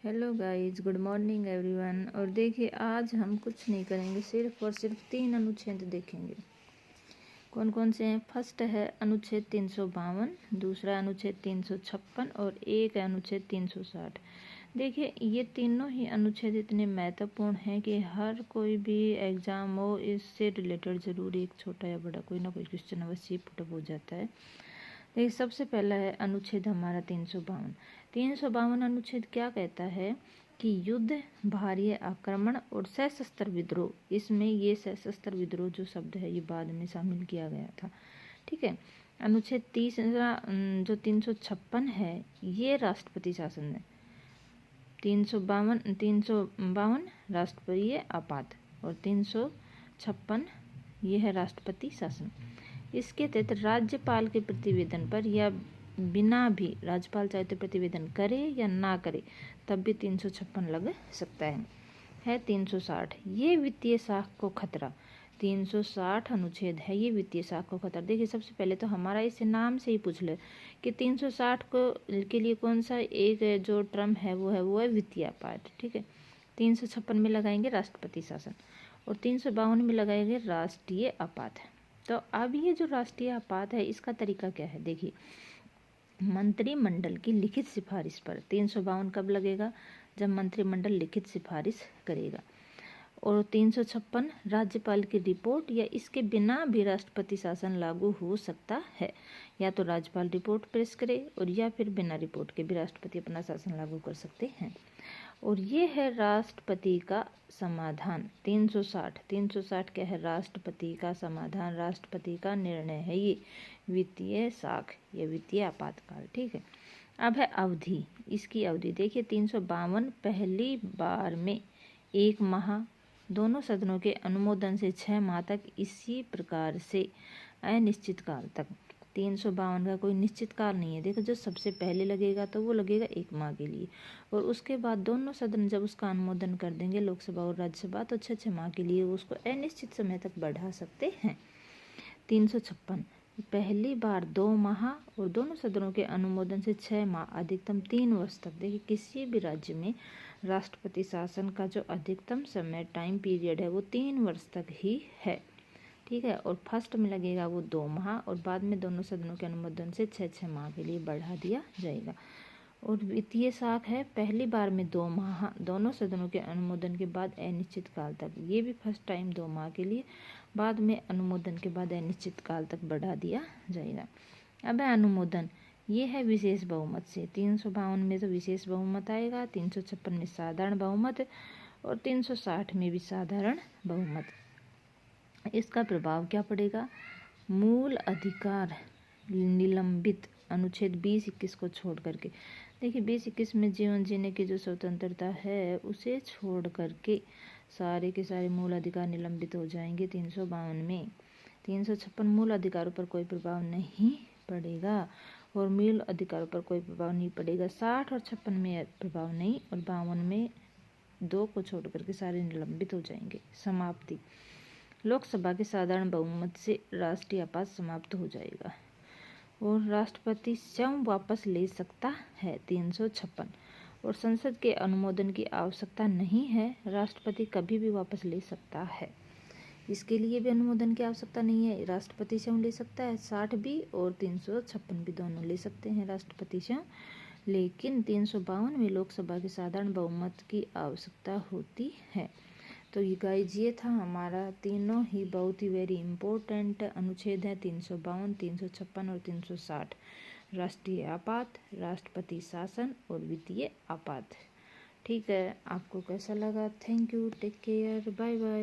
Hello guys, good morning everyone. और देखिए, आज हम कुछ नहीं करेंगे, सिर्फ और सिर्फ 3 अनुच्छेद देखेंगे। कौन कौन से हैं? फर्स्ट है अनुच्छेद 352, दूसरा अनुच्छेद 356 और एक है अनुच्छेद 360। देखिए, ये तीनों ही अनुच्छेद इतने महत्वपूर्ण हैं कि हर कोई भी एग्ज़ाम हो इससे रिलेटेड ज़रूर एक छोटा या बड़ा कोई ना कोई क्वेश्चन अवश्य पुटअप हो जाता है। देखिए, सबसे पहला है अनुच्छेद हमारा 352। 352 अनुच्छेद क्या कहता है कि युद्ध, भारी आक्रमण और सशस्त्र विद्रोह, इसमें ये सशस्त्र विद्रोह जो शब्द है ये बाद में शामिल किया गया था। ठीक है। अनुच्छेद तीसरा जो 356 है ये राष्ट्रपति शासन है। 352 राष्ट्रपति आपात और 356 ये है राष्ट्रपति शासन। इसके तहत राज्यपाल के प्रतिवेदन पर या बिना भी, राज्यपाल चाहे तो प्रतिवेदन करे या ना करे तब भी 356 लग सकता है 360। ये वित्तीय साख को खतरा। 360 अनुच्छेद है ये वित्तीय साख को खतरा। देखिए, सबसे पहले तो हमारा इस नाम से ही पूछ ले कि 360 को के लिए कौन सा एक जो टर्म है वो है वित्तीय आपात। ठीक है। 356 में लगाएंगे राष्ट्रपति शासन और 352 में लगाएंगे राष्ट्रीय आपात। तो अब ये जो राष्ट्रीय आपात है इसका तरीका क्या है? देखिए, मंत्रिमंडल की लिखित सिफारिश पर 352 कब लगेगा? जब मंत्रिमंडल लिखित सिफारिश करेगा। और 356 राज्यपाल की रिपोर्ट या इसके बिना भी राष्ट्रपति शासन लागू हो सकता है। या तो राज्यपाल रिपोर्ट पेश करे और या फिर बिना रिपोर्ट के भी राष्ट्रपति अपना शासन लागू कर सकते हैं। और ये है राष्ट्रपति का समाधान। 360 क्या है? राष्ट्रपति का समाधान, राष्ट्रपति का निर्णय है ये वित्तीय साख या वित्तीय आपातकाल। ठीक है। अब है अवधि। इसकी अवधि देखिए, 352 पहली बार में 1 माह, दोनों सदनों के अनुमोदन से 6 माह तक, इसी प्रकार से अनिश्चित काल तक। 352 का कोई निश्चित काल नहीं है। देखो, जो सबसे पहले लगेगा तो वो लगेगा 1 माह के लिए और उसके बाद दोनों सदन जब उसका अनुमोदन कर देंगे, लोकसभा और राज्यसभा, तो 6 माह के लिए उसको अनिश्चित समय तक बढ़ा सकते हैं। 356 पहली बार 2 माह और दोनों सदनों के अनुमोदन से 6 माह, अधिकतम 3 वर्ष तक। देखिए, किसी भी राज्य में राष्ट्रपति शासन का जो अधिकतम समय टाइम पीरियड है वो 3 वर्ष तक ही है। ठीक है। और फर्स्ट में लगेगा वो 2 माह और बाद में दोनों सदनों के अनुमोदन से 6 माह के लिए बढ़ा दिया जाएगा। और वित्तीय साख है पहली बार में 2 माह, दोनों सदनों के अनुमोदन के बाद अनिश्चित काल तक। ये भी फर्स्ट टाइम 2 माह के लिए, बाद में अनुमोदन के बाद अनिश्चित काल तक बढ़ा दिया जाएगा। अब है अनुमोदन। ये है विशेष बहुमत से। 352 में तो विशेष बहुमत आएगा, 356 में साधारण बहुमत और 360 में भी साधारण बहुमत। इसका प्रभाव क्या पड़ेगा? मूल अधिकार निलंबित। अनुच्छेद 20-21 को छोड़ करके। देखिए, 20-21 में जीवन जीने की जो स्वतंत्रता है उसे छोड़ करके सारे के सारे मूल अधिकार निलंबित हो जाएंगे 352 में। 356 मूल अधिकारों पर कोई प्रभाव नहीं पड़ेगा और मूल अधिकारों पर कोई प्रभाव नहीं पड़ेगा। 60 और 56 में प्रभाव नहीं और 52 में 2 को छोड़ करके सारे निलंबित हो जाएंगे। समाप्ति। लोकसभा के साधारण बहुमत से राष्ट्रीय आपात समाप्त हो जाएगा और राष्ट्रपति स्वयं वापस ले सकता है 356। और संसद के अनुमोदन की आवश्यकता नहीं है, राष्ट्रपति कभी भी वापस ले सकता है। इसके लिए भी अनुमोदन की आवश्यकता नहीं है, राष्ट्रपति स्वयं ले सकता है। 60 भी और 356 भी दोनों ले सकते हैं राष्ट्रपति स्वयं। लेकिन 352 में लोकसभा के साधारण बहुमत की आवश्यकता होती है। तो ये गाइज, ये था हमारा तीनों ही बहुत ही वेरी इम्पोर्टेंट अनुच्छेद है। 352, 356 और 360। राष्ट्रीय आपात, राष्ट्रपति शासन और वित्तीय आपात। ठीक है, आपको कैसा लगा? Thank you, take care, bye bye.